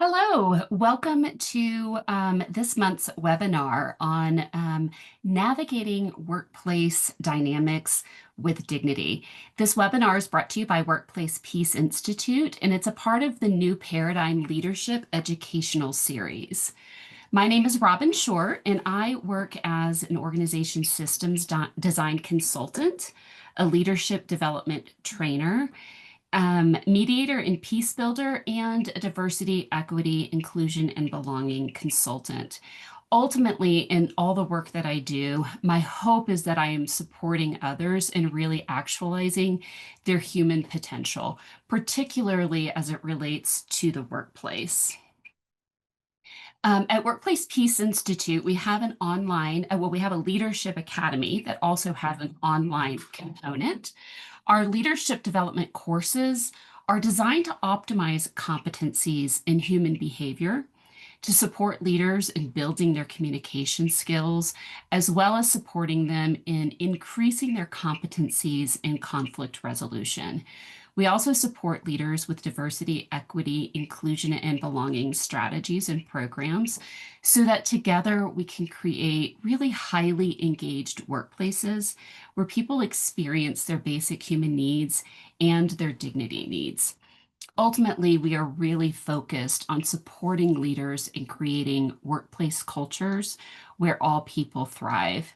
Hello, welcome to this month's webinar on navigating workplace dynamics with dignity. This webinar is brought to you by Workplace Peace Institute, and it's a part of the New Paradigm Leadership Educational Series. My name is Robin Short, and I work as an organization systems design consultant, a leadership development trainer, mediator and peace builder, and a diversity, equity, inclusion, and belonging consultant. Ultimately, in all the work that I do, my hope is that I am supporting others in really actualizing their human potential, particularly as it relates to the workplace. At Workplace Peace Institute, we have an online, we have a leadership academy that also has an online component. Our leadership development courses are designed to optimize competencies in human behavior, to support leaders in building their communication skills, as well as supporting them in increasing their competencies in conflict resolution. We also support leaders with diversity, equity, inclusion, and belonging strategies and programs so that together we can create really highly engaged workplaces where people experience their basic human needs and their dignity needs. Ultimately, we are really focused on supporting leaders in creating workplace cultures where all people thrive.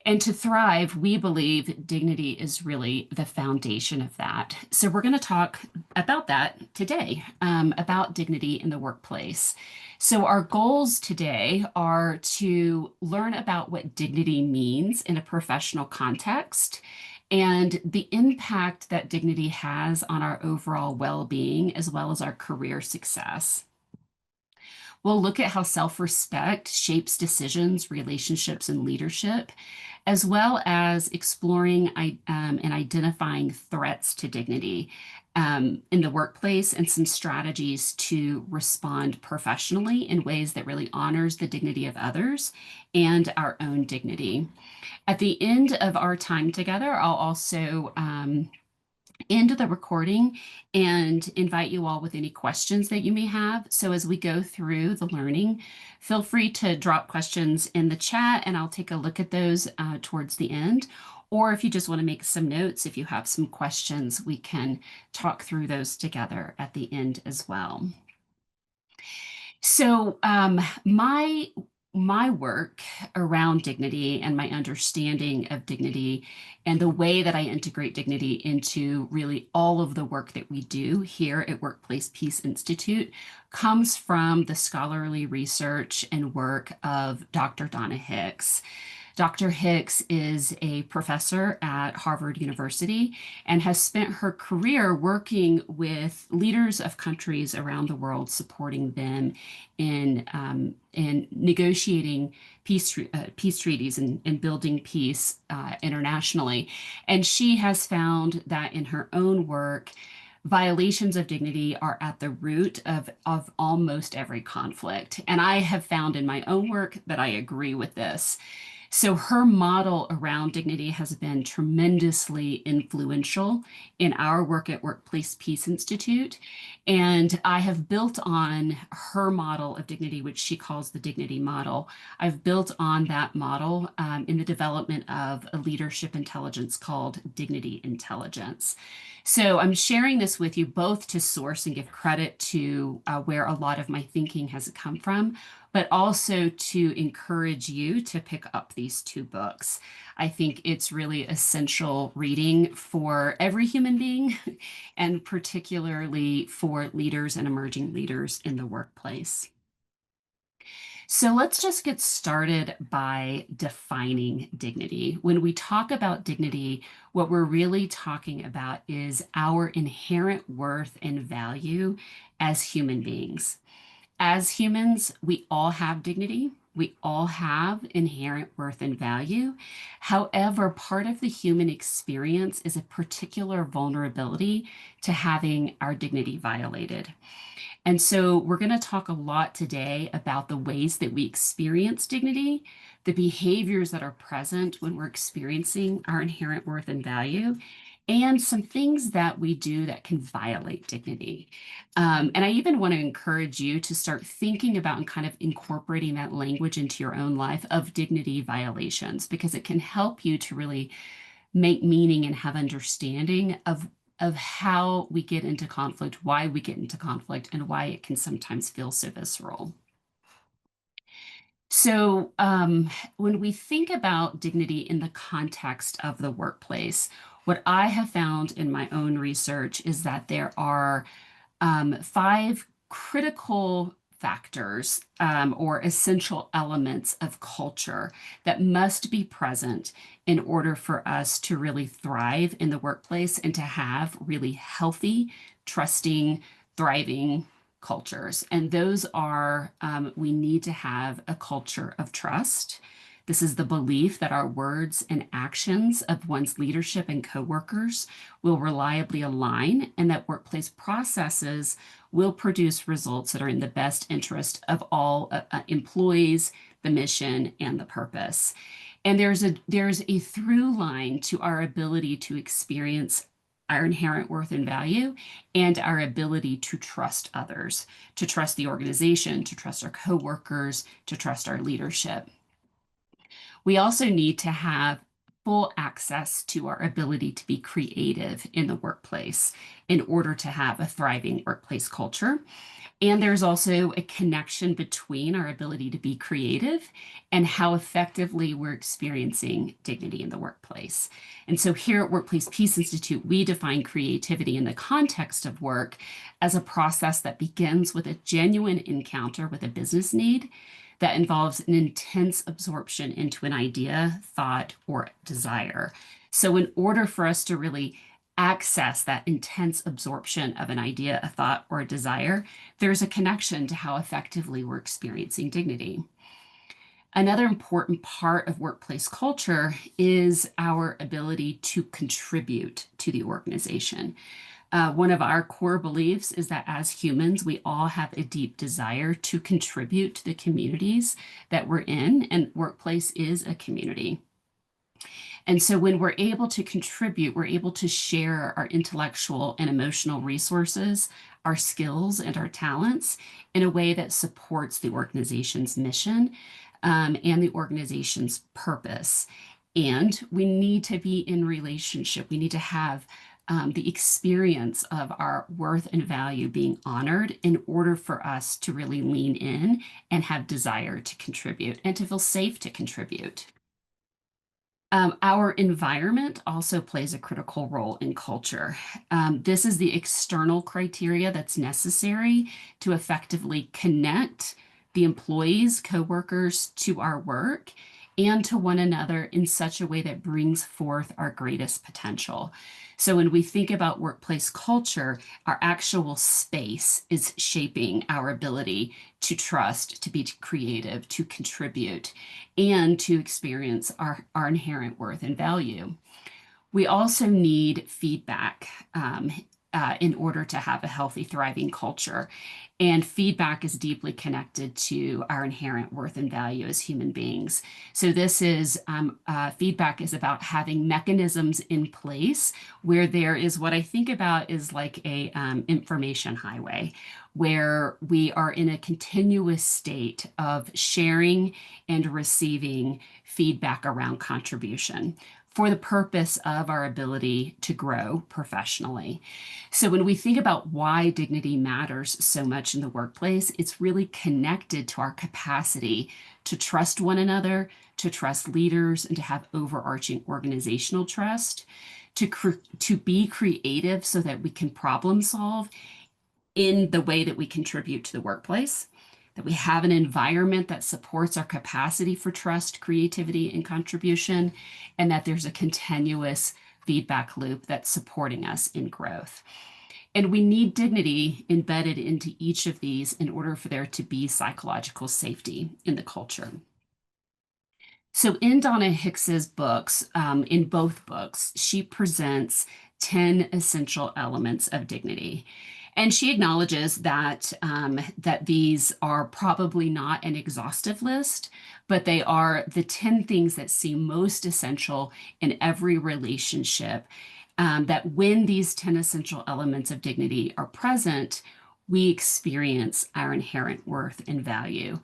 And to thrive, we believe dignity is really the foundation of that. So we're going to talk about that today, about dignity in the workplace. So our goals today are to learn about what dignity means in a professional context and the impact that dignity has on our overall well-being as well as our career success. We'll look at how self-respect shapes decisions, relationships, and leadership, as well as exploring and identifying threats to dignity in the workplace and some strategies to respond professionally in ways that really honors the dignity of others and our own dignity. At the end of our time together, I'll also end the recording and invite you all with any questions that you may have. So as we go through the learning, feel free to drop questions in the chat and I'll take a look at those towards the end. Or if you just want to make some notes, if you have some questions, we can talk through those together at the end as well. So my work around dignity and my understanding of dignity and the way that I integrate dignity into really all of the work that we do here at Workplace Peace Institute comes from the scholarly research and work of Dr. Donna Hicks. Dr. Hicks is a professor at Harvard University and has spent her career working with leaders of countries around the world, supporting them in negotiating peace treaties and building peace internationally. And she has found that in her own work, violations of dignity are at the root of almost every conflict. And I have found in my own work that I agree with this. So her model around dignity has been tremendously influential in our work at Workplace Peace Institute. And I have built on her model of dignity, which she calls the dignity model. I've built on that model in the development of a leadership intelligence called dignity intelligence. So I'm sharing this with you both to source and give credit to where a lot of my thinking has come from, but also to encourage you to pick up these two books. I think it's really essential reading for every human being, and particularly for leaders and emerging leaders in the workplace. So let's just get started by defining dignity. When we talk about dignity, what we're really talking about is our inherent worth and value as human beings. As humans, we all have dignity. We all have inherent worth and value. However, part of the human experience is a particular vulnerability to having our dignity violated. And so we're going to talk a lot today about the ways that we experience dignity, the behaviors that are present when we're experiencing our inherent worth and value, and some things that we do that can violate dignity. And I even want to encourage you to start thinking about and kind of incorporating that language into your own life of dignity violations, because it can help you to really make meaning and have understanding of how we get into conflict, why we get into conflict, and why it can sometimes feel so visceral. So, when we think about dignity in the context of the workplace, what I have found in my own research is that there are five critical factors or essential elements of culture that must be present in order for us to really thrive in the workplace and to have really healthy, trusting, thriving cultures. And those are we need to have a culture of trust. This is the belief that our words and actions of one's leadership and coworkers will reliably align, and that workplace processes will produce results that are in the best interest of all employees, the mission, and the purpose. And there's a through line to our ability to experience our inherent worth and value and our ability to trust others, to trust the organization, to trust our coworkers, to trust our leadership. We also need to have full access to our ability to be creative in the workplace in order to have a thriving workplace culture. And there's also a connection between our ability to be creative and how effectively we're experiencing dignity in the workplace. And so here at Workplace Peace Institute, we define creativity in the context of work as a process that begins with a genuine encounter with a business need that involves an intense absorption into an idea, thought, or desire. So in order for us to really access that intense absorption of an idea, a thought, or a desire, there's a connection to how effectively we're experiencing dignity. Another important part of workplace culture is our ability to contribute to the organization. One of our core beliefs is that as humans, we all have a deep desire to contribute to the communities that we're in, and workplace is a community. And so when we're able to contribute, we're able to share our intellectual and emotional resources, our skills, and our talents in a way that supports the organization's mission and the organization's purpose. And we need to be in relationship. We need to have the experience of our worth and value being honored in order for us to really lean in and have desire to contribute and to feel safe to contribute. Our environment also plays a critical role in culture. This is the external criteria that's necessary to effectively connect the employees, coworkers to our work and to one another in such a way that brings forth our greatest potential. So when we think about workplace culture, our actual space is shaping our ability to trust, to be creative, to contribute, and to experience our inherent worth and value. We also need feedback in order to have a healthy, thriving culture. And feedback is deeply connected to our inherent worth and value as human beings. So this is feedback is about having mechanisms in place where there is what I think about is like a information highway, where we are in a continuous state of sharing and receiving feedback around contribution for the purpose of our ability to grow professionally. So when we think about why dignity matters so much in the workplace, it's really connected to our capacity to trust one another, to trust leaders, and to have overarching organizational trust, to be creative so that we can problem solve in the way that we contribute to the workplace, that we have an environment that supports our capacity for trust, creativity, and contribution, and that there's a continuous feedback loop that's supporting us in growth. And we need dignity embedded into each of these in order for there to be psychological safety in the culture. So in Donna Hicks's books, in both books, she presents 10 essential elements of dignity. And she acknowledges that these are probably not an exhaustive list, but they are the 10 things that seem most essential in every relationship that when these 10 essential elements of dignity are present, we experience our inherent worth and value.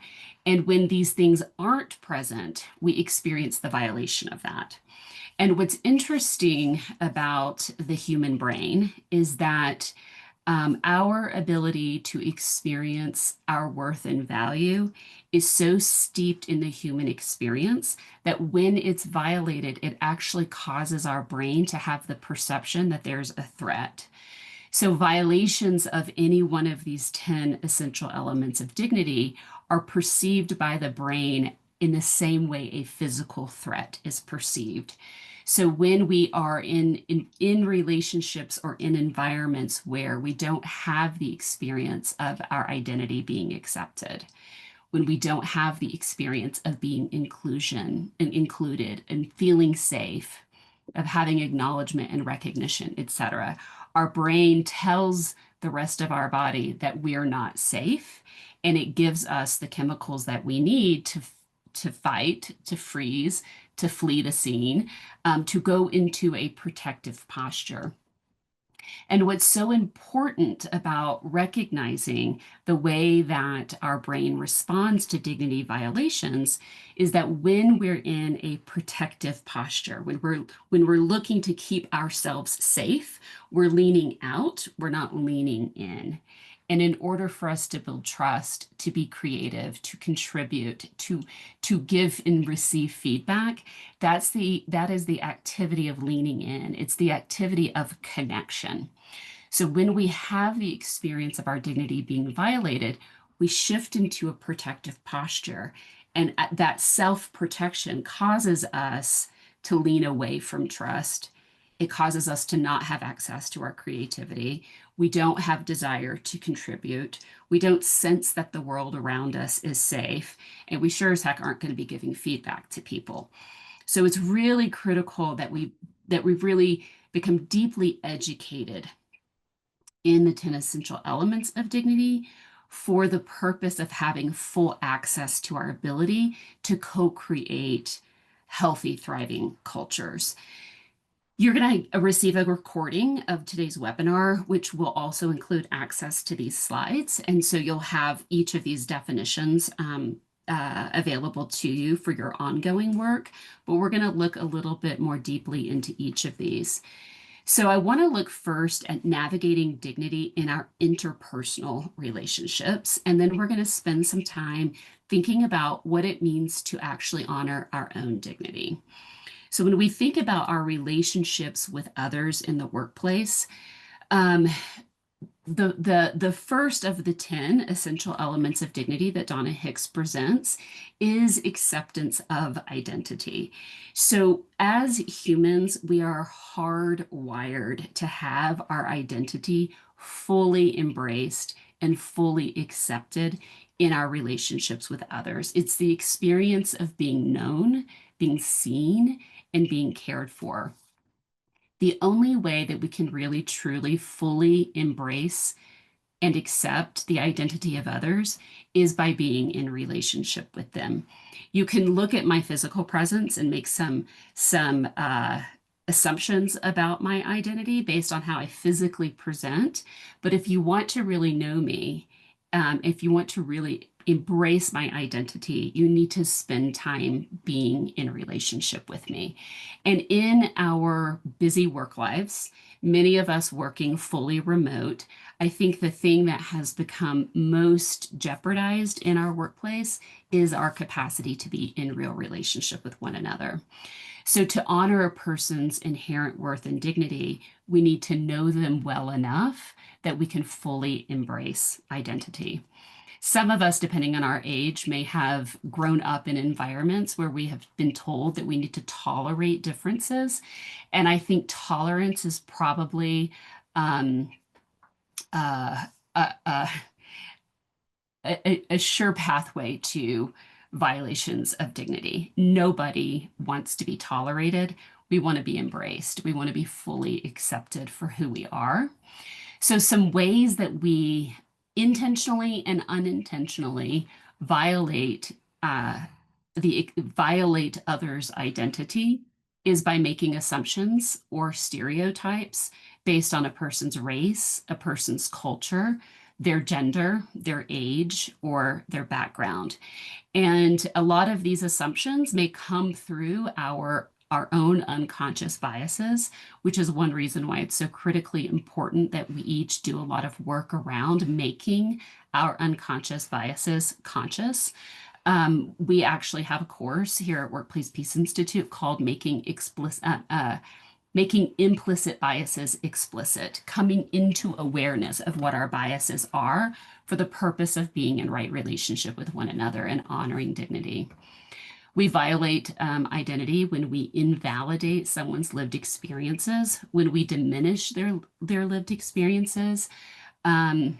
And when these things aren't present, we experience the violation of that. And what's interesting about the human brain is that our ability to experience our worth and value is so steeped in the human experience that when it's violated, it actually causes our brain to have the perception that there's a threat. So, violations of any one of these 10 essential elements of dignity are perceived by the brain in the same way a physical threat is perceived. So, when we are in relationships or in environments where we don't have the experience of our identity being accepted, when we don't have the experience of being inclusion and included and feeling safe, of having acknowledgement and recognition, etc. Our brain tells the rest of our body that we're not safe, and it gives us the chemicals that we need to fight, to freeze, to flee the scene, to go into a protective posture. And what's so important about recognizing the way that our brain responds to dignity violations is that when we're in a protective posture, when we're looking to keep ourselves safe, we're leaning out, we're not leaning in. And in order for us to build trust, to be creative, to contribute, to give and receive feedback, that is the activity of leaning in. It's the activity of connection. So when we have the experience of our dignity being violated, we shift into a protective posture. And that self-protection causes us to lean away from trust. It causes us to not have access to our creativity. We don't have desire to contribute. We don't sense that the world around us is safe. And we sure as heck aren't going to be giving feedback to people. So it's really critical that we've really become deeply educated in the 10 essential elements of dignity for the purpose of having full access to our ability to co-create healthy, thriving cultures. You're going to receive a recording of today's webinar, which will also include access to these slides. And so you'll have each of these definitions available to you for your ongoing work, but we're going to look a little bit more deeply into each of these. So I want to look first at navigating dignity in our interpersonal relationships, and then we're going to spend some time thinking about what it means to actually honor our own dignity. So when we think about our relationships with others in the workplace, um, the first of the 10 essential elements of dignity that Donna Hicks presents is acceptance of identity. So as humans, we are hardwired to have our identity fully embraced and fully accepted in our relationships with others. It's the experience of being known, being seen, and being cared for. The only way that we can really truly fully embrace and accept the identity of others is by being in relationship with them. You can look at my physical presence and make some assumptions about my identity based on how I physically present. But if you want to really know me, if you want to really embrace my identity, you need to spend time being in a relationship with me. And in our busy work lives, many of us working fully remote, I think the thing that has become most jeopardized in our workplace is our capacity to be in real relationship with one another. So, to honor a person's inherent worth and dignity, we need to know them well enough that we can fully embrace identity. Some of us, depending on our age, may have grown up in environments where we have been told that we need to tolerate differences. And I think tolerance is probably um, uh, a, a, a sure pathway to violations of dignity. Nobody wants to be tolerated. We want to be embraced. We want to be fully accepted for who we are. So, some ways that we intentionally and unintentionally violate uh, violate others' identity is by making assumptions or stereotypes based on a person's race, a person's culture, their gender, their age, or their background. And a lot of these assumptions may come through our own unconscious biases, which is one reason why it's so critically important that we each do a lot of work around making our unconscious biases conscious. We actually have a course here at Workplace Peace Institute called Making Implicit Biases Explicit, coming into awareness of what our biases are for the purpose of being in right relationship with one another and honoring dignity. We violate identity when we invalidate someone's lived experiences, when we diminish their lived experiences, um,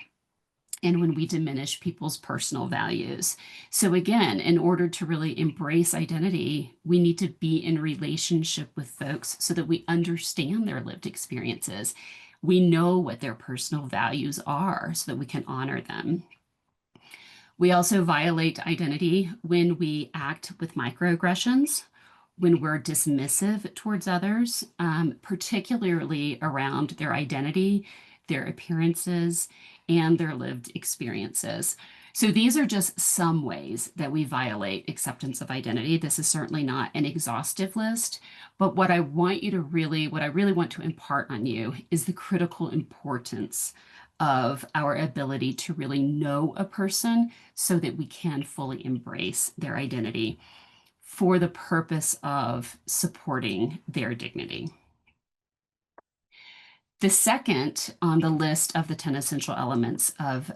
and when we diminish people's personal values. So again, in order to really embrace identity, we need to be in relationship with folks so that we understand their lived experiences. We know what their personal values are so that we can honor them. We also violate identity when we act with microaggressions, when we're dismissive towards others, particularly around their identity, their appearances, and their lived experiences. So these are just some ways that we violate acceptance of identity. This is certainly not an exhaustive list, but what I really want to impart on you is the critical importance of our ability to really know a person so that we can fully embrace their identity for the purpose of supporting their dignity. The second on the list of the 10 essential elements of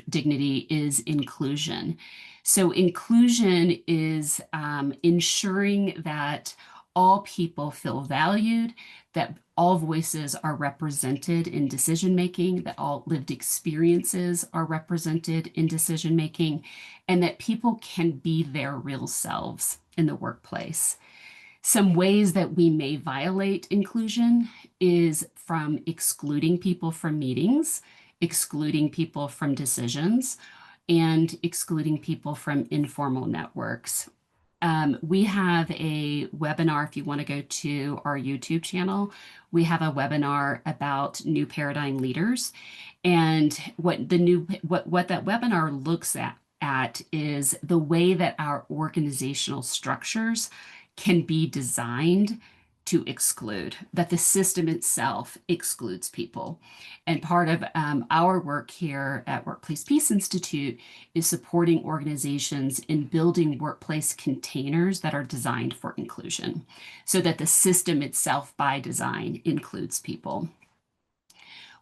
dignity is inclusion. So inclusion is ensuring that all people feel valued, that all voices are represented in decision making, that all lived experiences are represented in decision making, and that people can be their real selves in the workplace. Some ways that we may violate inclusion is from excluding people from meetings, excluding people from decisions, and excluding people from informal networks. We have a webinar, if you want to go to our YouTube channel, we have a webinar about new paradigm leaders. And what that webinar looks at is the way that our organizational structures can be designed to exclude, that the system itself excludes people. And part of our work here at Workplace Peace Institute is supporting organizations in building workplace containers that are designed for inclusion, so that the system itself by design includes people.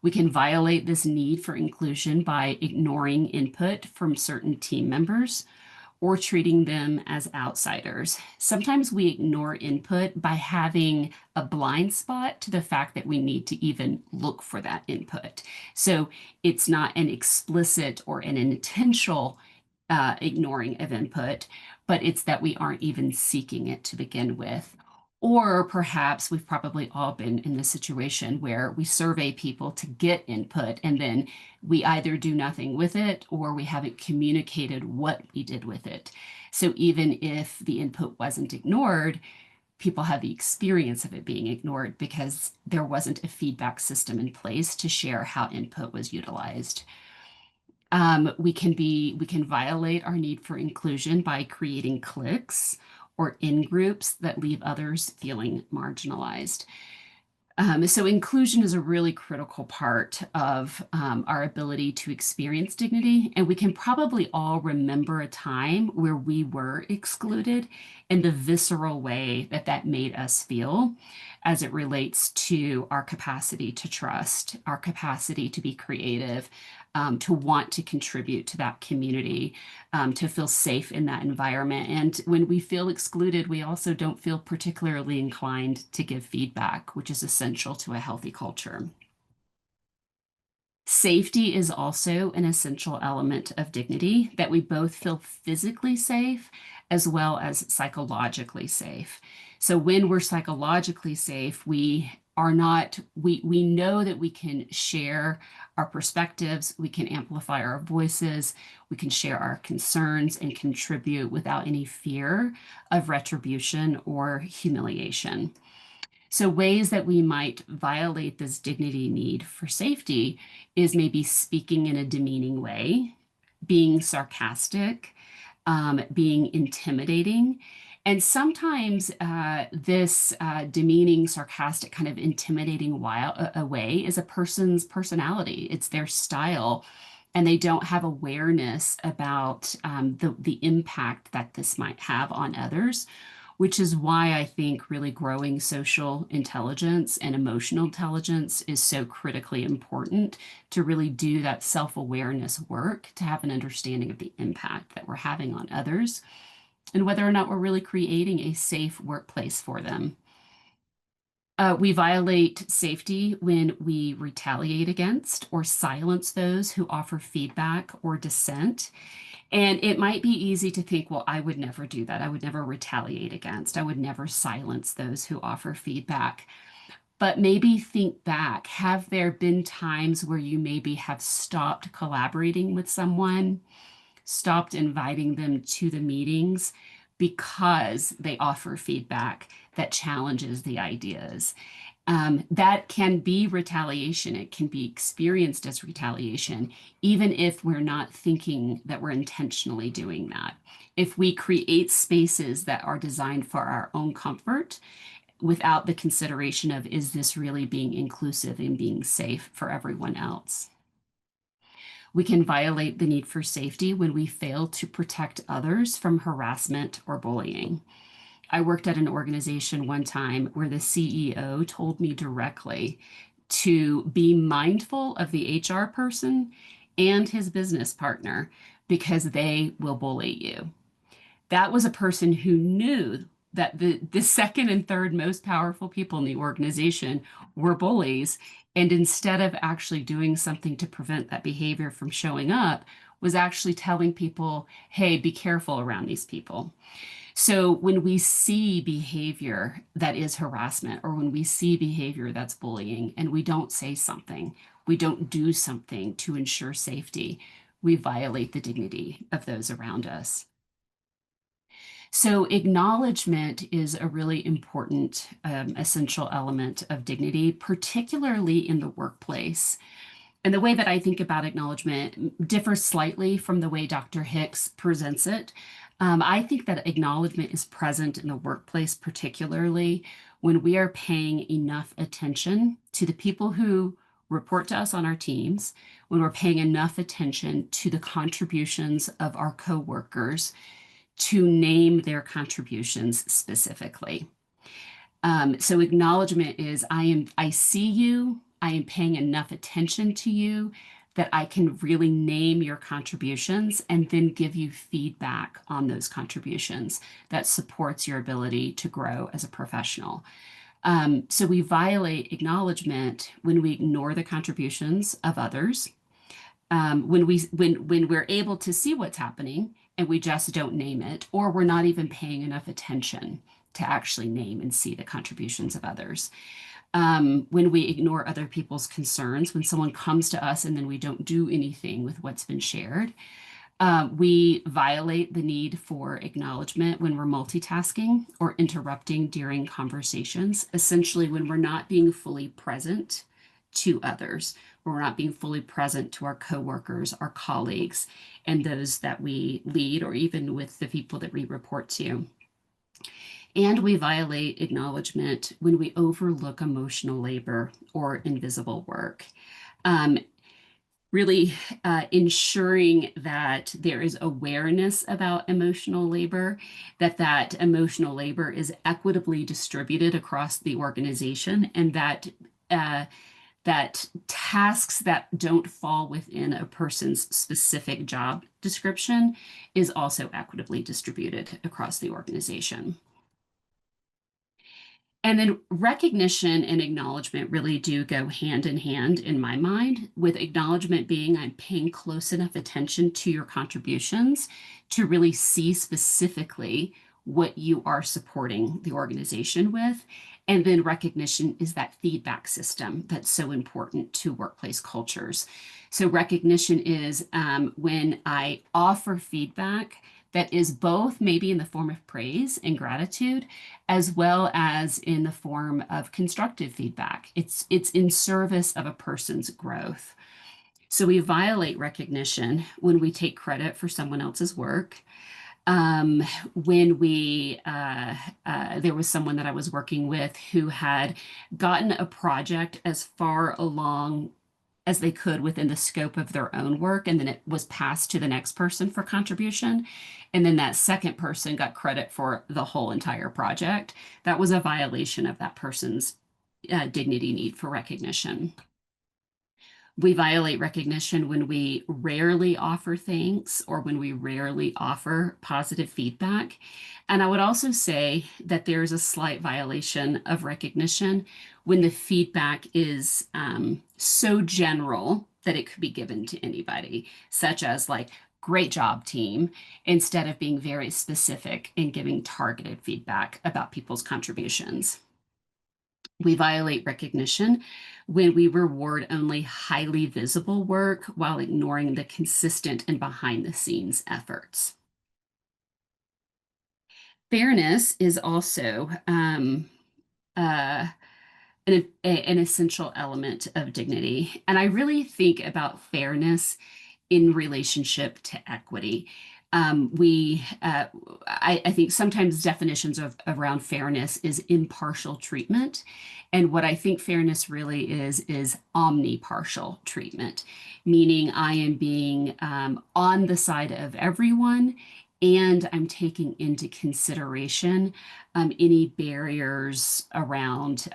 We can violate this need for inclusion by ignoring input from certain team members or treating them as outsiders. Sometimes we ignore input by having a blind spot to the fact that we need to even look for that input. So it's not an explicit or an intentional ignoring of input, but it's that we aren't even seeking it to begin with. Or perhaps we've probably all been in this situation where we survey people to get input and then we either do nothing with it or we haven't communicated what we did with it. So even if the input wasn't ignored, people have the experience of it being ignored because there wasn't a feedback system in place to share how input was utilized. We can violate our need for inclusion by creating cliques or in groups that leave others feeling marginalized. So inclusion is a really critical part of our ability to experience dignity. And we can probably all remember a time where we were excluded and the visceral way that that made us feel as it relates to our capacity to trust, our capacity to be creative, to want to contribute to that community, to feel safe in that environment. And when we feel excluded, we also don't feel particularly inclined to give feedback, which is essential to a healthy culture. Safety is also an essential element of dignity, that we both feel physically safe as well as psychologically safe. So when we're psychologically safe, we are not, we know that we can share our perspectives, we can amplify our voices, we can share our concerns and contribute without any fear of retribution or humiliation. So, ways that we might violate this dignity need for safety is maybe speaking in a demeaning way, being sarcastic, being intimidating. And sometimes this demeaning, sarcastic, kind of intimidating way is a person's personality, it's their style. And they don't have awareness about the impact that this might have on others, which is why I think really growing social intelligence and emotional intelligence is so critically important to really do that self-awareness work, to have an understanding of the impact that we're having on others and whether or not we're really creating a safe workplace for them. We violate safety when we retaliate against or silence those who offer feedback or dissent. And it might be easy to think, well, I would never do that. I would never retaliate against. I would never silence those who offer feedback. But maybe think back. Have there been times where you maybe have stopped collaborating with someone, stopped inviting them to the meetings because they offer feedback that challenges the ideas? That can be retaliation. It can be experienced as retaliation, even if we're not thinking that we're intentionally doing that. If we create spaces that are designed for our own comfort without the consideration of, is this really being inclusive and being safe for everyone else? We can violate the need for safety when we fail to protect others from harassment or bullying. I worked at an organization one time where the CEO told me directly to be mindful of the HR person and his business partner because they will bully you. That was a person who knew that the second and third most powerful people in the organization were bullies. And instead of actually doing something to prevent that behavior from showing up, was actually telling people, hey, be careful around these people. So when we see behavior that is harassment, or when we see behavior that's bullying, and we don't say something, we don't do something to ensure safety, we violate the dignity of those around us. So acknowledgement is a really important, essential element of dignity, particularly in the workplace. And the way that I think about acknowledgement differs slightly from the way Dr. Hicks presents it. I think that acknowledgement is present in the workplace, particularly when we are paying enough attention to the people who report to us on our teams, when we're paying enough attention to the contributions of our coworkers to name their contributions specifically. So acknowledgement is I see you, I am paying enough attention to you that I can really name your contributions and then give you feedback on those contributions that supports your ability to grow as a professional. So we violate acknowledgement when we ignore the contributions of others, when we're able to see what's happening and we just don't name it, or we're not even paying enough attention to actually name and see the contributions of others. When we ignore other people's concerns, when someone comes to us and then we don't do anything with what's been shared. We violate the need for acknowledgement when we're multitasking or interrupting during conversations, essentially when we're not being fully present to others, when we're not being fully present to our coworkers, our colleagues, and those that we lead, or even with the people that we report to. And we violate acknowledgement when we overlook emotional labor or invisible work. Um, really ensuring that there is awareness about emotional labor, that emotional labor is equitably distributed across the organization, and that tasks that don't fall within a person's specific job description is also equitably distributed across the organization. And then recognition and acknowledgement really do go hand in hand in my mind, with acknowledgement being I'm paying close enough attention to your contributions to really see specifically what you are supporting the organization with. And then recognition is that feedback system that's so important to workplace cultures. So recognition is when I offer feedback that is both maybe in the form of praise and gratitude, as well as in the form of constructive feedback. It's in service of a person's growth. So we violate recognition when we take credit for someone else's work. Um, when there was someone that I was working with who had gotten a project as far along as they could within the scope of their own work, and then it was passed to the next person for contribution. And then that second person got credit for the whole entire project. That was a violation of that person's dignity need for recognition. We violate recognition when we rarely offer thanks or when we rarely offer positive feedback. And I would also say that there's a slight violation of recognition when the feedback is so general that it could be given to anybody, such as like, great job, team, instead of being very specific and giving targeted feedback about people's contributions. We violate recognition when we reward only highly visible work while ignoring the consistent and behind the scenes efforts. Fairness is also uh, an essential element of dignity. And I really think about fairness in relationship to equity. I think sometimes definitions of around fairness is impartial treatment. And what I think fairness really is omnipartial treatment, meaning I am being on the side of everyone and I'm taking into consideration any barriers around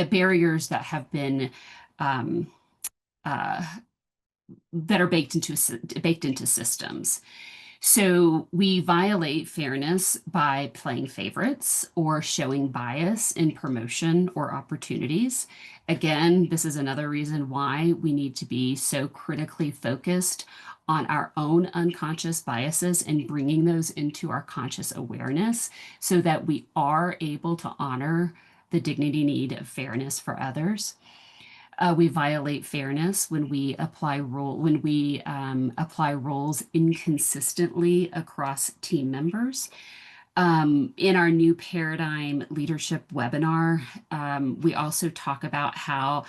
barriers that have been um, uh, that are baked into systems. So we violate fairness by playing favorites or showing bias in promotion or opportunities. Again, this is another reason why we need to be so critically focused on our own unconscious biases and bringing those into our conscious awareness so that we are able to honor the dignity need of fairness for others. We violate fairness when we apply roles inconsistently across team members. In our new paradigm leadership webinar, we also talk about how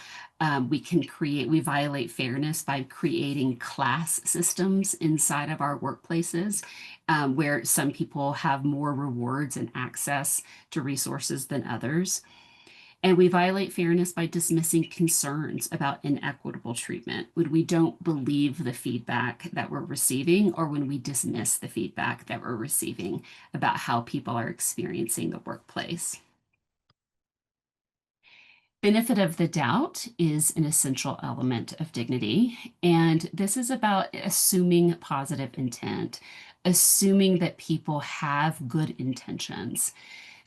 we violate fairness by creating class systems inside of our workplaces, where some people have more rewards and access to resources than others. And we violate fairness by dismissing concerns about inequitable treatment when we don't believe the feedback that we're receiving or when we dismiss the feedback that we're receiving about how people are experiencing the workplace. Benefit of the doubt is an essential element of dignity, and this is about assuming positive intent, assuming that people have good intentions.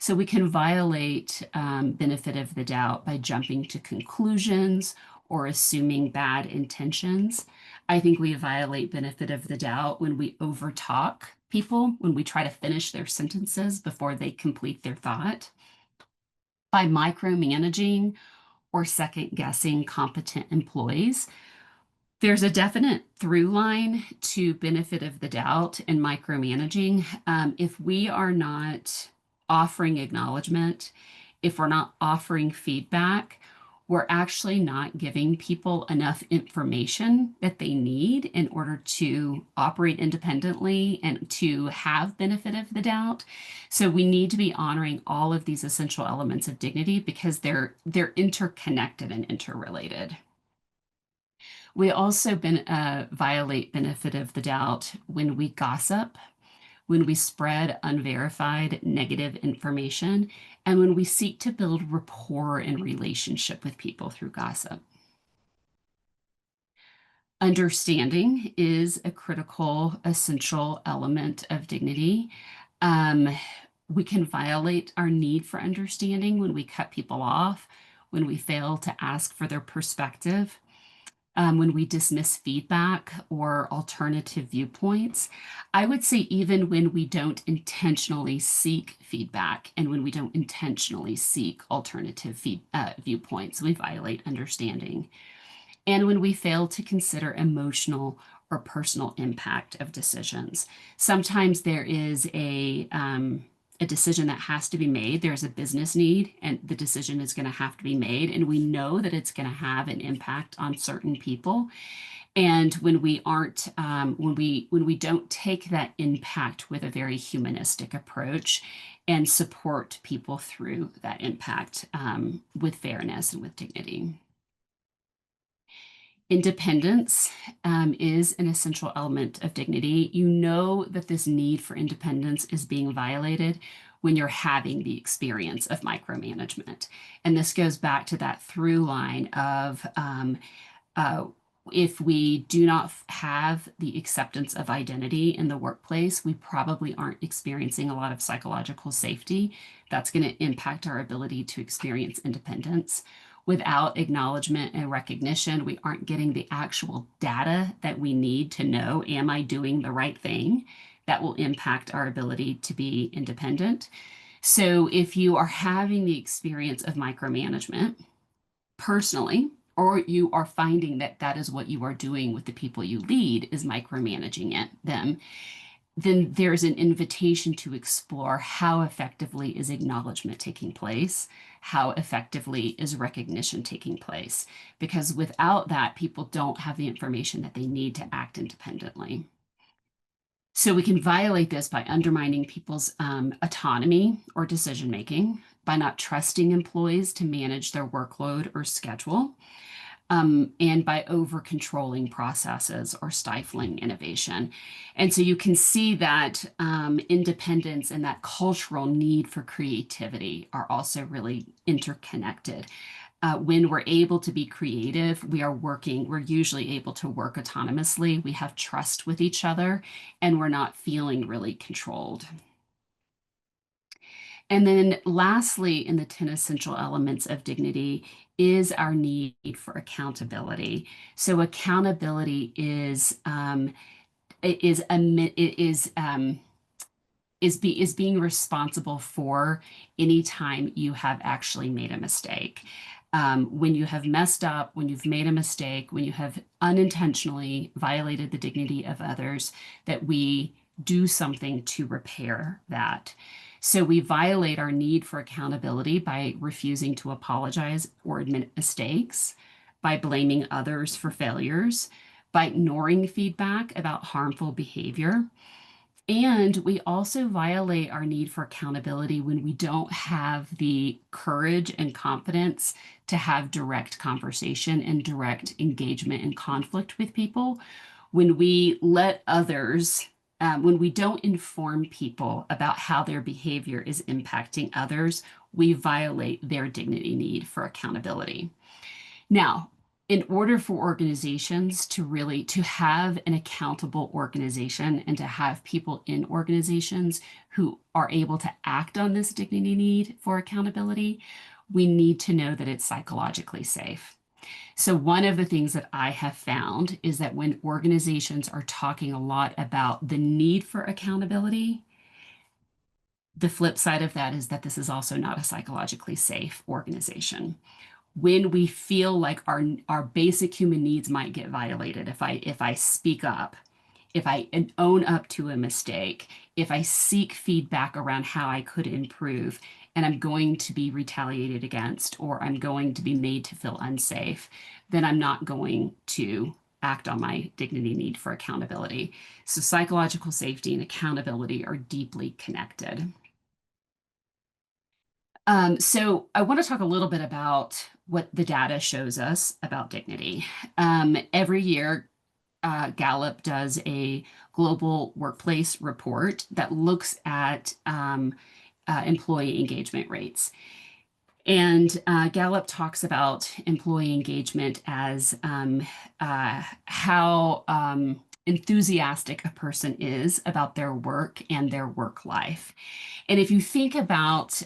So we can violate benefit of the doubt by jumping to conclusions or assuming bad intentions. I think we violate benefit of the doubt when we overtalk people, when we try to finish their sentences before they complete their thought, by micromanaging or second guessing competent employees. There's a definite through line to benefit of the doubt and micromanaging. If we are not offering acknowledgement, if we're not offering feedback, we're actually not giving people enough information that they need in order to operate independently and to have benefit of the doubt. So we need to be honoring all of these essential elements of dignity because they're interconnected and interrelated. We also violate benefit of the doubt when we gossip, when we spread unverified negative information, and when we seek to build rapport and relationship with people through gossip. Understanding is a critical, essential element of dignity. Um, we can violate our need for understanding when we cut people off, when we fail to ask for their perspective. when we dismiss feedback or alternative viewpoints. I would say even when we don't intentionally seek feedback and when we don't intentionally seek alternative viewpoints, we violate understanding. And when we fail to consider emotional or personal impact of decisions. Sometimes there is a decision that has to be made. There's a business need, and the decision is going to have to be made. And we know that it's going to have an impact on certain people. And when we aren't, when we don't take that impact with a very humanistic approach and support people through that impact with fairness and with dignity. Independence is an essential element of dignity. You know that this need for independence is being violated when you're having the experience of micromanagement. And this goes back to that through line of uh, if we do not have the acceptance of identity in the workplace, we probably aren't experiencing a lot of psychological safety. That's going to impact our ability to experience independence. Without acknowledgement and recognition, we aren't getting the actual data that we need to know, am I doing the right thing? That will impact our ability to be independent. So if you are having the experience of micromanagement personally, or you are finding that that is what you are doing with the people you lead is micromanaging them, then there's an invitation to explore how effectively is acknowledgement taking place, how effectively is recognition taking place, because without that, people don't have the information that they need to act independently. So we can violate this by undermining people's autonomy or decision making, by not trusting employees to manage their workload or schedule, and by over controlling processes or stifling innovation. And so you can see that independence and that cultural need for creativity are also really interconnected. When we're able to be creative, we're usually able to work autonomously. We have trust with each other, and we're not feeling really controlled. And then lastly, in the 10 essential elements of dignity is our need for accountability. So accountability is is being responsible for any time you have actually made a mistake. When you have messed up, when you've made a mistake, when you have unintentionally violated the dignity of others, that we do something to repair that. So we violate our need for accountability by refusing to apologize or admit mistakes, by blaming others for failures, by ignoring feedback about harmful behavior. And we also violate our need for accountability when we don't have the courage and confidence to have direct conversation and direct engagement and conflict with people. When we let others, when we don't inform people about how their behavior is impacting others, we violate their dignity need for accountability. Now, in order for organizations to have an accountable organization and to have people in organizations who are able to act on this dignity need for accountability, we need to know that it's psychologically safe. So one of the things that I have found is that when organizations are talking a lot about the need for accountability, the flip side of that is that this is also not a psychologically safe organization. When we feel like our basic human needs might get violated, if I speak up, if I own up to a mistake, if I seek feedback around how I could improve, and I'm going to be retaliated against, or I'm going to be made to feel unsafe, then I'm not going to act on my dignity need for accountability. So psychological safety and accountability are deeply connected. So I want to talk a little bit about what the data shows us about dignity. Every year, Gallup does a global workplace report that looks at employee engagement rates. And Gallup talks about employee engagement as how enthusiastic a person is about their work and their work life. And if you think about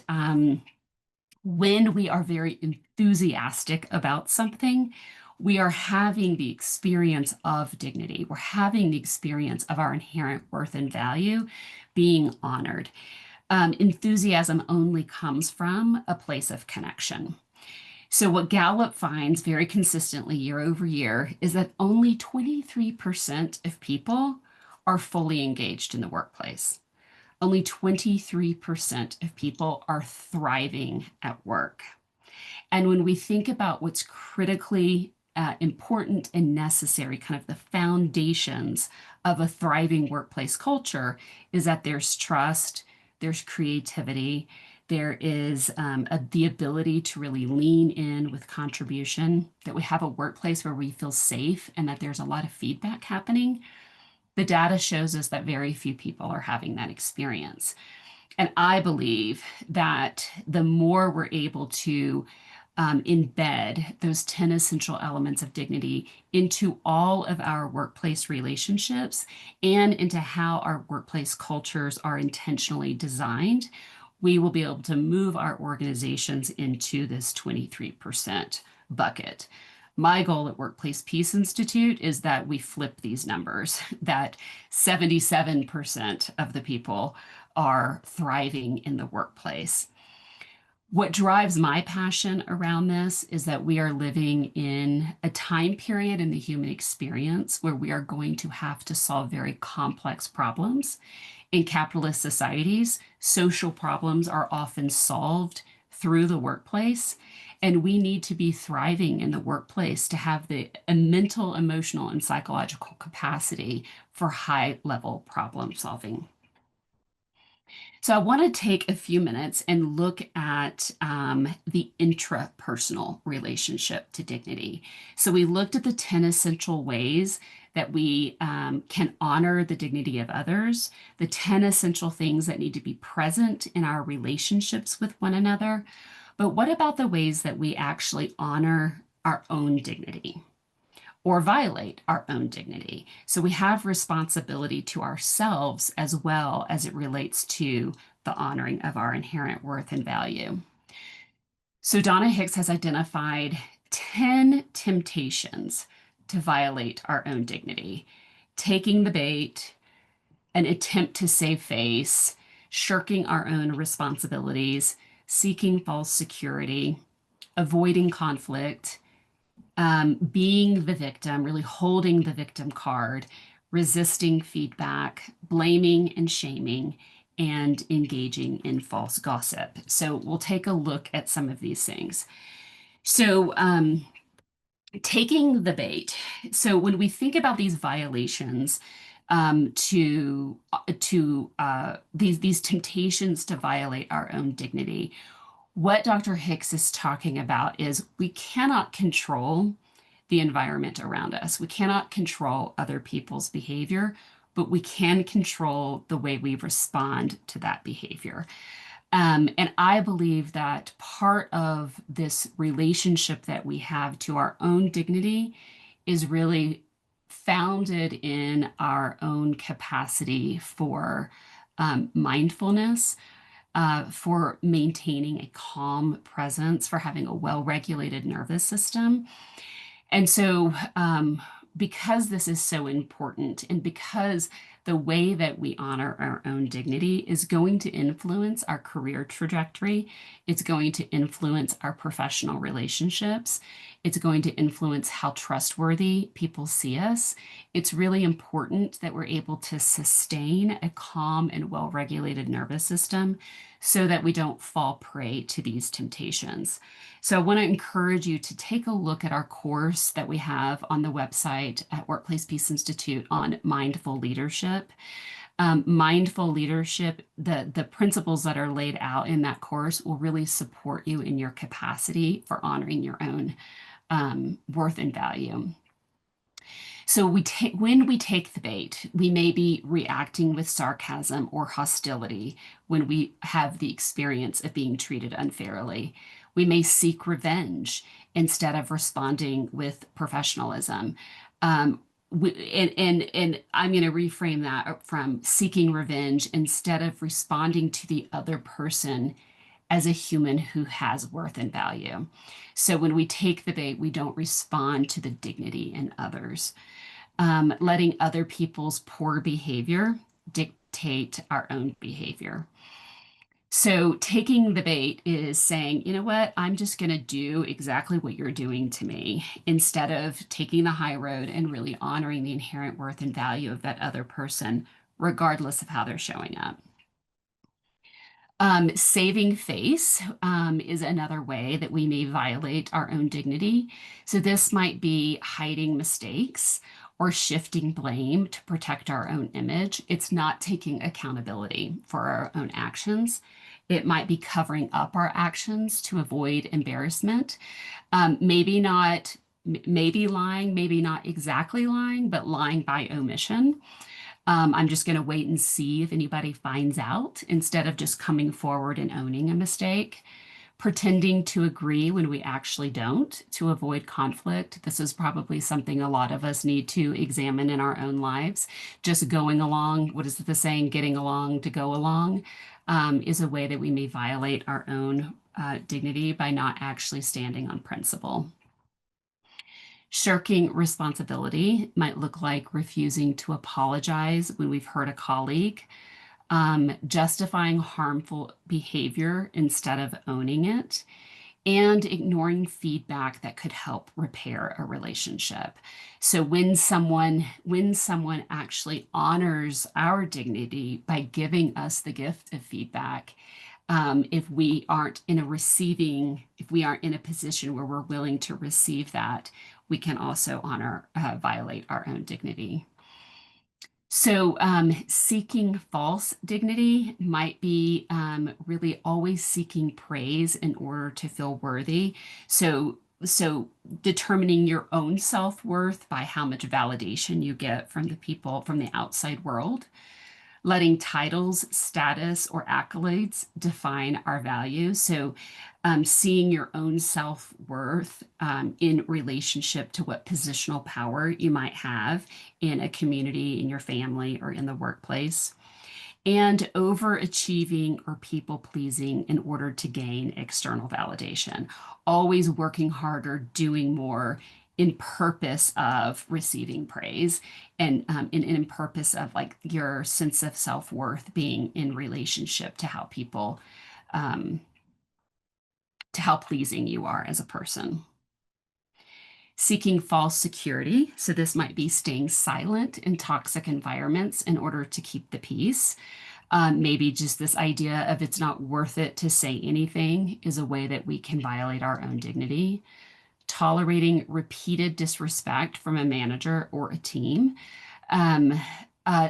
when we are very enthusiastic about something, we are having the experience of dignity. We're having the experience of our inherent worth and value being honored. Enthusiasm only comes from a place of connection. So, what Gallup finds very consistently year over year is that only 23% of people are fully engaged in the workplace. Only 23% of people are thriving at work. And when we think about what's critically important and necessary, kind of the foundations of a thriving workplace culture, is that there's trust, there's creativity, there is the ability to really lean in with contribution, that we have a workplace where we feel safe and that there's a lot of feedback happening. The data shows us that very few people are having that experience. And I believe that the more we're able to embed those 10 essential elements of dignity into all of our workplace relationships and into how our workplace cultures are intentionally designed, we will be able to move our organizations into this 23% bucket. My goal at Workplace Peace Institute is that we flip these numbers, that 77% of the people are thriving in the workplace. What drives my passion around this is that we are living in a time period in the human experience where we are going to have to solve very complex problems. In capitalist societies, social problems are often solved through the workplace, and we need to be thriving in the workplace to have the mental, emotional, and psychological capacity for high level problem solving. So I want to take a few minutes and look at the intrapersonal relationship to dignity. So we looked at the 10 essential ways that we can honor the dignity of others, the 10 essential things that need to be present in our relationships with one another. But what about the ways that we actually honor our own dignity or violate our own dignity? So we have responsibility to ourselves as well as it relates to the honoring of our inherent worth and value. So Donna Hicks has identified 10 temptations to violate our own dignity: taking the bait, an attempt to save face, shirking our own responsibilities, seeking false security, avoiding conflict, being the victim, really holding the victim card, resisting feedback, blaming and shaming, and engaging in false gossip. So we'll take a look at some of these things. So, taking the bait. So when we think about these violations, these temptations to violate our own dignity, what Dr. Hicks is talking about is we cannot control the environment around us. We cannot control other people's behavior, but we can control the way we respond to that behavior. And I believe that part of this relationship that we have to our own dignity is really founded in our own capacity for mindfulness, for maintaining a calm presence, for having a well-regulated nervous system. And so, because this is so important, and because the way that we honor our own dignity is going to influence our career trajectory, it's going to influence our professional relationships, it's going to influence how trustworthy people see us. It's really important that we're able to sustain a calm and well-regulated nervous system so that we don't fall prey to these temptations. So I want to encourage you to take a look at our course that we have on the website at Workplace Peace Institute on mindful leadership. Mindful leadership, the principles that are laid out in that course will really support you in your capacity for honoring your own worth and value. So when we take the bait, we may be reacting with sarcasm or hostility when we have the experience of being treated unfairly. We may seek revenge instead of responding with professionalism. And I'm going to reframe that from seeking revenge instead of responding to the other person as a human who has worth and value. So when we take the bait, we don't respond to the dignity in others, letting other people's poor behavior dictate our own behavior. So taking the bait is saying, you know what, I'm just going to do exactly what you're doing to me instead of taking the high road and really honoring the inherent worth and value of that other person, regardless of how they're showing up. Saving face is another way that we may violate our own dignity. So this might be hiding mistakes or shifting blame to protect our own image. It's not taking accountability for our own actions. It might be covering up our actions to avoid embarrassment. Maybe not, maybe lying, maybe not exactly lying, but lying by omission. I'm just going to wait and see if anybody finds out instead of just coming forward and owning a mistake. Pretending to agree when we actually don't to avoid conflict. This is probably something a lot of us need to examine in our own lives. Just going along, what is the saying, getting along to go along, is a way that we may violate our own dignity by not actually standing on principle. Shirking responsibility might look like refusing to apologize when we've hurt a colleague, justifying harmful behavior instead of owning it, and ignoring feedback that could help repair a relationship. So when someone actually honors our dignity by giving us the gift of feedback, if we aren't in a position where we're willing to receive that, we can also violate our own dignity. So, seeking false dignity might be really always seeking praise in order to feel worthy. So determining your own self-worth by how much validation you get from the people from the outside world, letting titles, status, or accolades define our value. So, seeing your own self worth in relationship to what positional power you might have in a community, in your family, or in the workplace, and overachieving or people pleasing in order to gain external validation, always working harder, doing more in purpose of receiving praise and in purpose of like your sense of self-worth being in relationship to um, how pleasing you are as a person. Seeking false security. So this might be staying silent in toxic environments in order to keep the peace. Maybe just this idea of it's not worth it to say anything is a way that we can violate our own dignity. Tolerating repeated disrespect from a manager or a team. Um,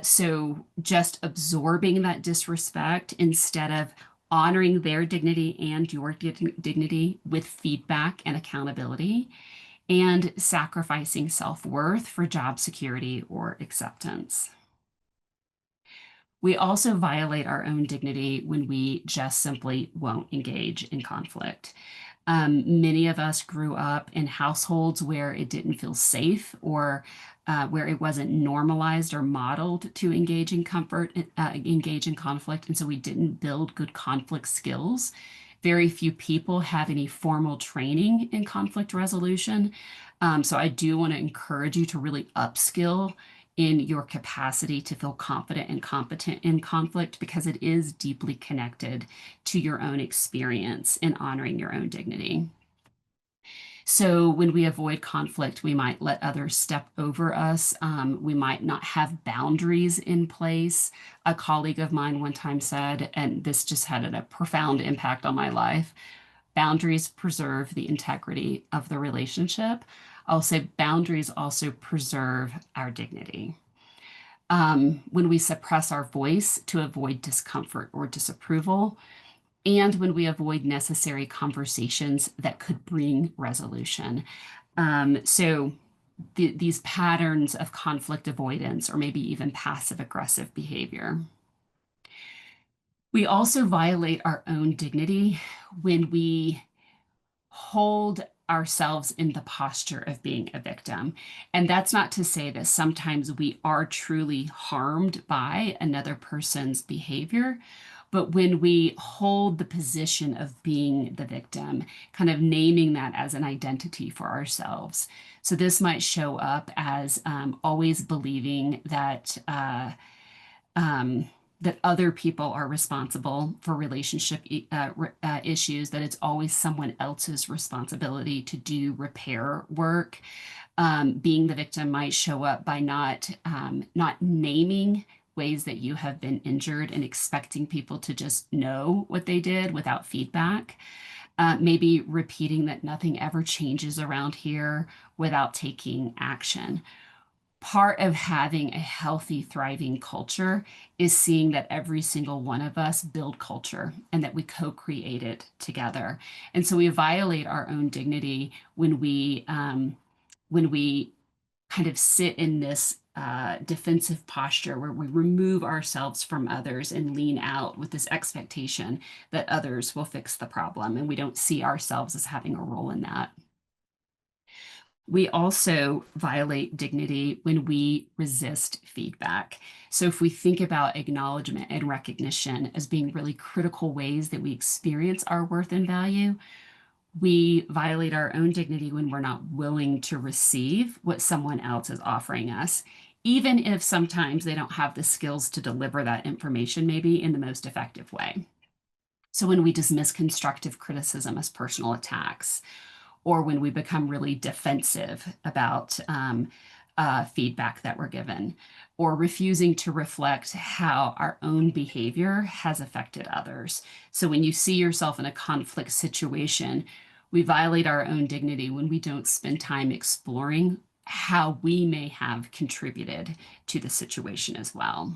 so just absorbing that disrespect instead of honoring their dignity and your dignity with feedback and accountability, and sacrificing self-worth for job security or acceptance. We also violate our own dignity when we just simply won't engage in conflict. Many of us grew up in households where it didn't feel safe or where it wasn't normalized or modeled to engage in conflict, and so we didn't build good conflict skills. Very few people have any formal training in conflict resolution. So I do want to encourage you to really upskill in your capacity to feel confident and competent in conflict because it is deeply connected to your own experience in honoring your own dignity. So when we avoid conflict, we might let others step over us. We might not have boundaries in place. A colleague of mine one time said, and this just had a profound impact on my life, boundaries preserve the integrity of the relationship. I'll say boundaries also preserve our dignity. When we suppress our voice to avoid discomfort or disapproval, and when we avoid necessary conversations that could bring resolution. These patterns of conflict avoidance or maybe even passive aggressive behavior. We also violate our own dignity when we hold ourselves in the posture of being a victim. And that's not to say that sometimes we are truly harmed by another person's behavior, But when we hold the position of being the victim, kind of naming that as an identity for ourselves. So this might show up as always believing um, that other people are responsible for relationship issues, that it's always someone else's responsibility to do repair work. Being the victim might show up by not naming ways that you have been injured and expecting people to just know what they did without feedback. Maybe repeating that nothing ever changes around here without taking action. Part of having a healthy, thriving culture is seeing that every single one of us build culture and that we co-create it together. And so we violate our own dignity when we kind of sit in this defensive posture where we remove ourselves from others and lean out with this expectation that others will fix the problem, and we don't see ourselves as having a role in that. We also violate dignity when we resist feedback. So, if we think about acknowledgement and recognition as being really critical ways that we experience our worth and value, we violate our own dignity when we're not willing to receive what someone else is offering us, even if sometimes they don't have the skills to deliver that information, maybe in the most effective way. So, when we dismiss constructive criticism as personal attacks, or when we become really defensive about feedback that we're given, or refusing to reflect how our own behavior has affected others. So when you see yourself in a conflict situation, we violate our own dignity when we don't spend time exploring how we may have contributed to the situation as well.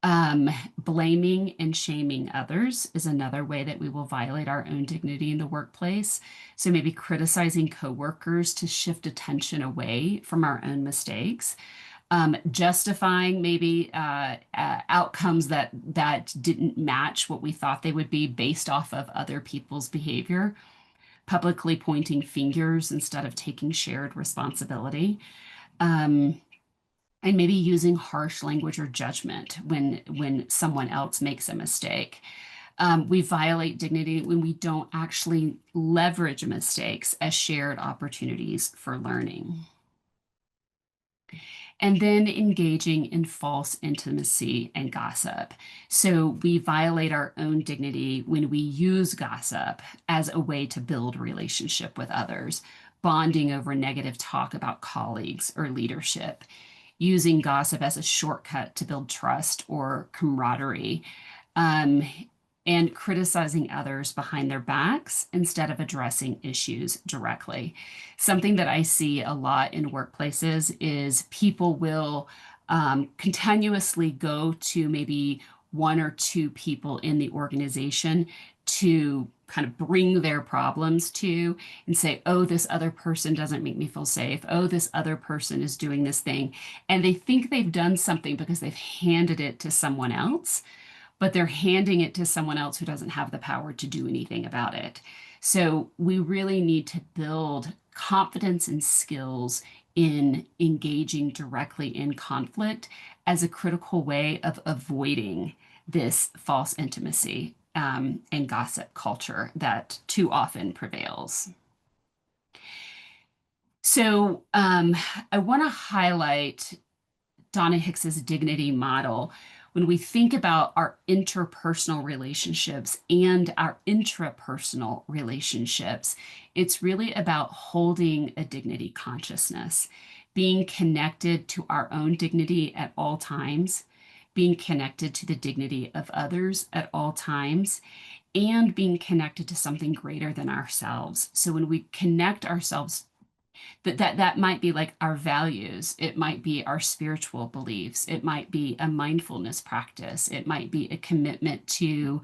Um, Blaming and shaming others is another way that we will violate our own dignity in the workplace. So maybe criticizing coworkers to shift attention away from our own mistakes, justifying maybe outcomes that didn't match what we thought they would be based off of other people's behavior, publicly pointing fingers instead of taking shared responsibility. Um, and maybe using harsh language or judgment when someone else makes a mistake. We violate dignity when we don't actually leverage mistakes as shared opportunities for learning. And then engaging in false intimacy and gossip. So we violate our own dignity when we use gossip as a way to build relationship with others, bonding over negative talk about colleagues or leadership, using gossip as a shortcut to build trust or camaraderie, um, and criticizing others behind their backs instead of addressing issues directly. Something that I see a lot in workplaces is people will continuously go to maybe one or two people in the organization to kind of bring their problems to and say, oh, this other person doesn't make me feel safe. Oh, this other person is doing this thing. And they think they've done something because they've handed it to someone else, but they're handing it to someone else who doesn't have the power to do anything about it. So we really need to build confidence and skills in engaging directly in conflict as a critical way of avoiding this false intimacy and gossip culture that too often prevails. So I want to highlight Donna Hicks's dignity model. When we think about our interpersonal relationships and our intrapersonal relationships, it's really about holding a dignity consciousness, being connected to our own dignity at all times, being connected to the dignity of others at all times, and being connected to something greater than ourselves. So when we connect ourselves, that might be like our values, it might be our spiritual beliefs, it might be a mindfulness practice, it might be a commitment to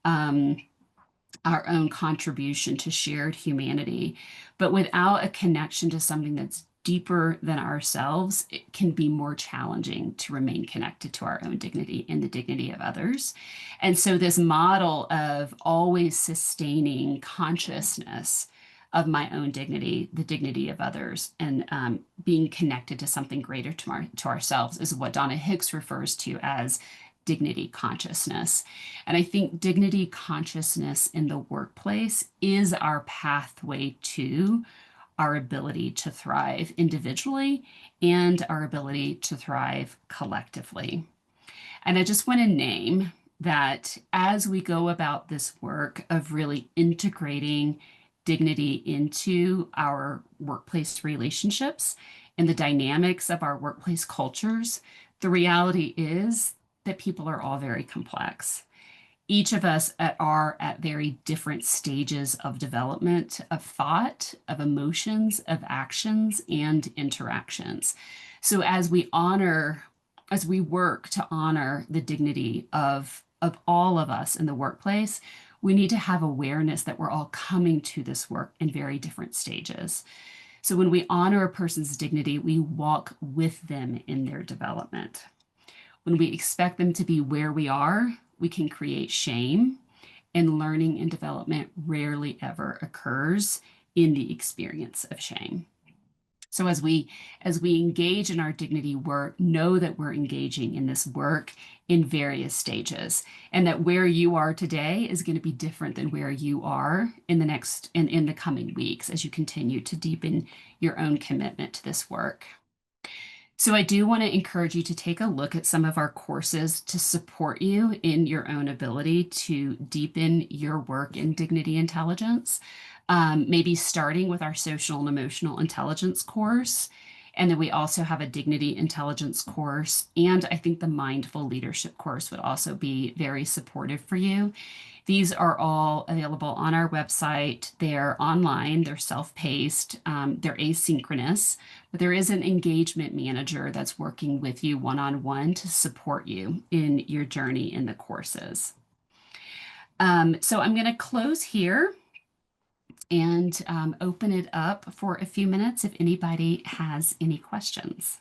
um, our own contribution to shared humanity. But without a connection to something that's deeper than ourselves, it can be more challenging to remain connected to our own dignity and the dignity of others. And so, this model of always sustaining consciousness of my own dignity, the dignity of others, and being connected to something greater to ourselves is what Donna Hicks refers to as dignity consciousness. And I think dignity consciousness in the workplace is our pathway to our ability to thrive individually and our ability to thrive collectively. And I just want to name that as we go about this work of really integrating dignity into our workplace relationships and the dynamics of our workplace cultures, the reality is that people are all very complex. Each of us are at very different stages of development, of thought, of emotions, of actions, and interactions. So as we work to honor the dignity of all of us in the workplace, we need to have awareness that we're all coming to this work in very different stages. So when we honor a person's dignity, we walk with them in their development. When we expect them to be where we are, we can create shame, and learning and development rarely ever occurs in the experience of shame. So as we engage in our dignity work, know that we're engaging in this work in various stages, and that where you are today is going to be different than where you are in the coming weeks as you continue to deepen your own commitment to this work. So I do want to encourage you to take a look at some of our courses to support you in your own ability to deepen your work in dignity intelligence. Maybe starting with our social and emotional intelligence course. And then we also have a dignity intelligence course. And I think the mindful leadership course would also be very supportive for you. These are all available on our website. They're online, they're self-paced, they're asynchronous, but there is an engagement manager that's working with you one-on-one to support you in your journey in the courses. So I'm going to close here and open it up for a few minutes if anybody has any questions.